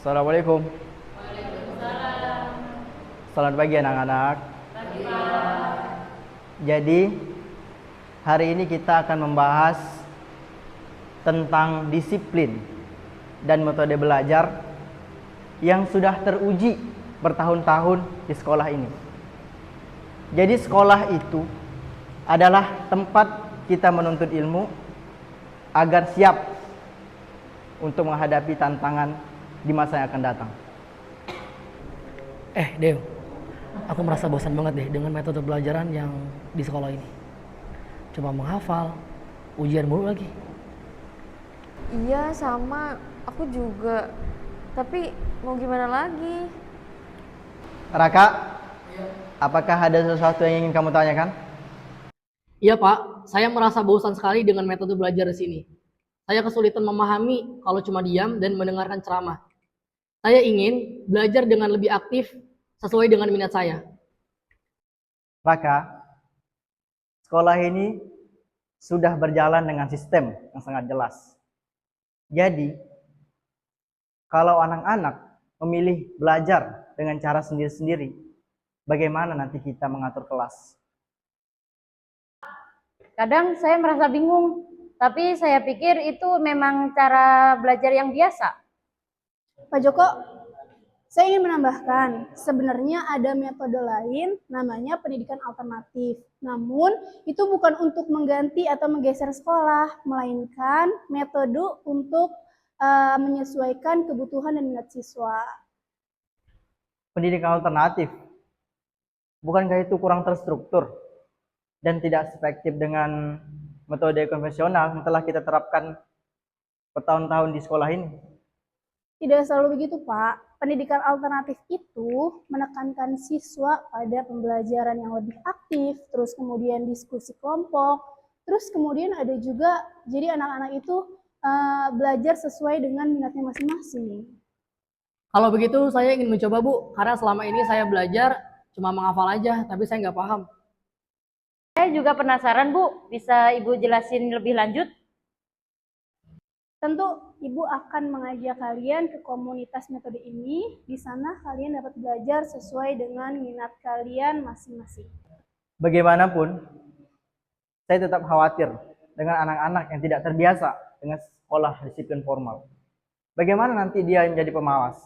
Assalamualaikum. Selamat pagi anak-anak. Jadi hari ini kita akan membahas tentang disiplin dan metode belajar yang sudah teruji bertahun-tahun di sekolah ini. Jadi sekolah itu adalah tempat kita menuntut ilmu agar siap untuk menghadapi tantangan di masa yang akan datang. Dew, aku merasa bosan banget deh dengan metode pelajaran yang di sekolah ini. Cuma menghafal, ujian mulu lagi. Iya sama, aku juga. Tapi mau gimana lagi? Raka, apakah ada sesuatu yang ingin kamu tanyakan? Iya Pak, saya merasa bosan sekali dengan metode belajar di sini. Saya kesulitan memahami kalau cuma diam dan mendengarkan ceramah. Saya ingin belajar dengan lebih aktif sesuai dengan minat saya. Raka, sekolah ini sudah berjalan dengan sistem yang sangat jelas. Jadi, kalau anak-anak memilih belajar dengan cara sendiri-sendiri, bagaimana nanti kita mengatur kelas? Kadang saya merasa bingung, tapi saya pikir itu memang cara belajar yang biasa. Pak Joko, saya ingin menambahkan, sebenarnya ada metode lain namanya pendidikan alternatif. Namun, itu bukan untuk mengganti atau menggeser sekolah, melainkan metode untuk menyesuaikan kebutuhan dan minat siswa. Pendidikan alternatif, bukankah itu kurang terstruktur dan tidak efektif dengan metode konvensional yang telah kita terapkan bertahun-tahun di sekolah ini? Tidak selalu begitu, Pak. Pendidikan alternatif itu menekankan siswa pada pembelajaran yang lebih aktif, terus kemudian diskusi kelompok, terus kemudian ada juga, jadi anak-anak itu belajar sesuai dengan minatnya masing-masing. Kalau begitu saya ingin mencoba Bu, karena selama ini saya belajar cuma menghafal aja, tapi saya nggak paham. Saya juga penasaran Bu, bisa Ibu jelasin lebih lanjut? Tentu Ibu akan mengajak kalian ke komunitas metode ini. Di sana kalian dapat belajar sesuai dengan minat kalian masing-masing. Bagaimanapun, saya tetap khawatir dengan anak-anak yang tidak terbiasa dengan sekolah disiplin formal. Bagaimana nanti dia menjadi pemalas?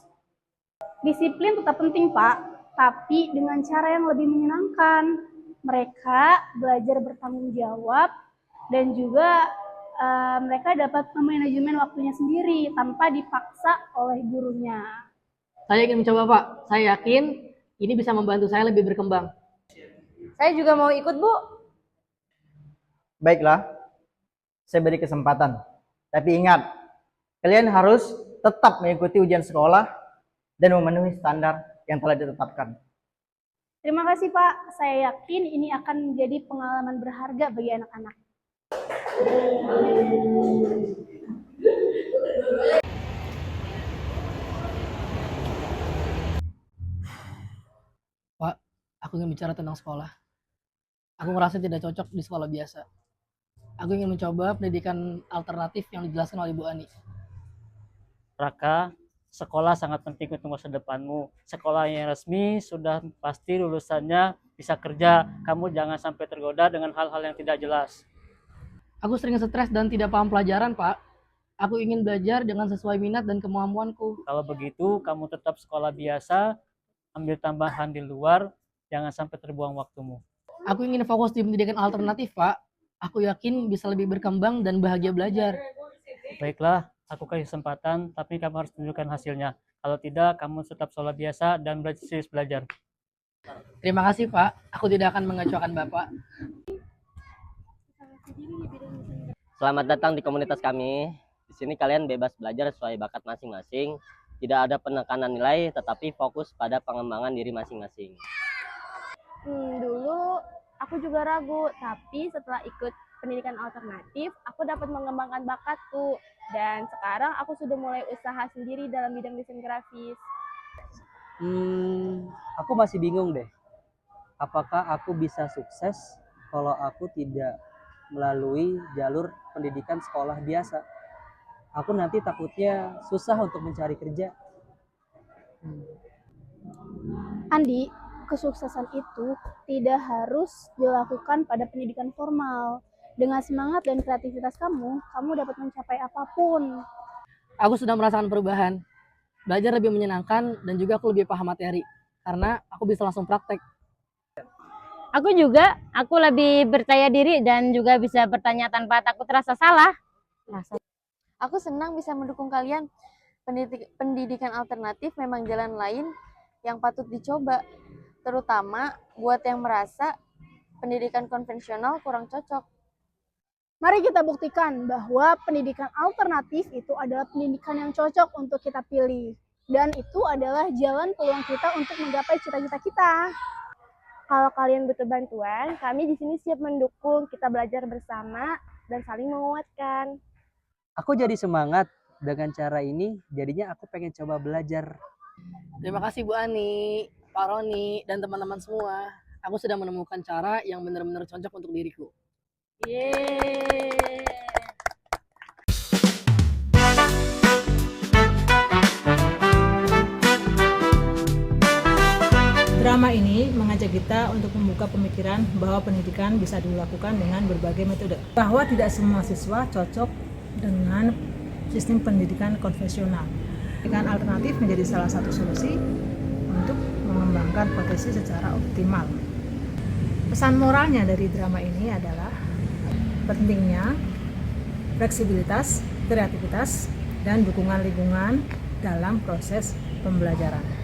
Disiplin tetap penting, Pak, tapi dengan cara yang lebih menyenangkan. Mereka belajar bertanggung jawab dan juga mereka dapat memanajemen waktunya sendiri tanpa dipaksa oleh gurunya. Saya ingin mencoba Pak, saya yakin ini bisa membantu saya lebih berkembang. Saya juga mau ikut Bu. Baiklah, saya beri kesempatan. Tapi ingat, kalian harus tetap mengikuti ujian sekolah dan memenuhi standar yang telah ditetapkan. Terima kasih Pak, saya yakin ini akan menjadi pengalaman berharga bagi anak-anak. Pak, aku ingin bicara tentang sekolah. Aku merasa tidak cocok di sekolah biasa. Aku ingin mencoba pendidikan alternatif yang dijelaskan oleh Bu Ani. Raka, Sekolah sangat penting untuk masa depanmu. Sekolah yang resmi sudah pasti lulusannya bisa kerja. Kamu jangan sampai tergoda dengan hal-hal yang tidak jelas. Aku sering stres dan tidak paham pelajaran, Pak. Aku ingin belajar dengan sesuai minat dan kemampuanku. Kalau begitu, kamu tetap sekolah biasa, ambil tambahan di luar, jangan sampai terbuang waktumu. Aku ingin fokus di pendidikan alternatif, Pak. Aku yakin bisa lebih berkembang dan bahagia belajar. Baiklah, aku kasih kesempatan, tapi kamu harus tunjukkan hasilnya. Kalau tidak, kamu tetap sekolah biasa dan serius belajar. Terima kasih, Pak. Aku tidak akan mengecewakan Bapak. Selamat datang di komunitas kami. Di sini kalian bebas belajar sesuai bakat masing-masing. Tidak ada penekanan nilai, tetapi fokus pada pengembangan diri masing-masing. Dulu aku juga ragu, tapi setelah ikut pendidikan alternatif, aku dapat mengembangkan bakatku. Dan sekarang aku sudah mulai usaha sendiri dalam bidang desain grafis. Aku masih bingung deh. Apakah aku bisa sukses kalau aku tidak melalui jalur pendidikan sekolah biasa? Aku nanti takutnya susah untuk mencari kerja. Andi, kesuksesan itu tidak harus dilakukan pada pendidikan formal. Dengan semangat dan kreativitas kamu dapat mencapai apapun. Aku sudah merasakan perubahan. Belajar lebih menyenangkan dan juga aku lebih paham materi. Karena aku bisa langsung praktek. Aku juga, aku lebih percaya diri dan juga bisa bertanya tanpa takut terasa salah. Aku senang bisa mendukung kalian. Pendidikan alternatif memang jalan lain yang patut dicoba, terutama buat yang merasa pendidikan konvensional kurang cocok. Mari kita buktikan bahwa pendidikan alternatif itu adalah pendidikan yang cocok untuk kita pilih. Dan itu adalah jalan peluang kita untuk menggapai cita-cita kita. Kalau kalian butuh bantuan, kami di sini siap mendukung. Kita belajar bersama dan saling menguatkan. Aku jadi semangat dengan cara ini, jadinya aku pengen coba belajar. Terima kasih Bu Ani, Pak Roni, dan teman-teman semua. Aku sudah menemukan cara yang benar-benar cocok untuk diriku. Yeay. Drama ini mengajak kita untuk membuka pemikiran bahwa pendidikan bisa dilakukan dengan berbagai metode. Bahwa tidak semua siswa cocok dengan sistem pendidikan konvensional. Pendidikan alternatif menjadi salah satu solusi untuk mengembangkan potensi secara optimal. Pesan moralnya dari drama ini adalah pentingnya fleksibilitas, kreativitas, dan dukungan lingkungan dalam proses pembelajaran.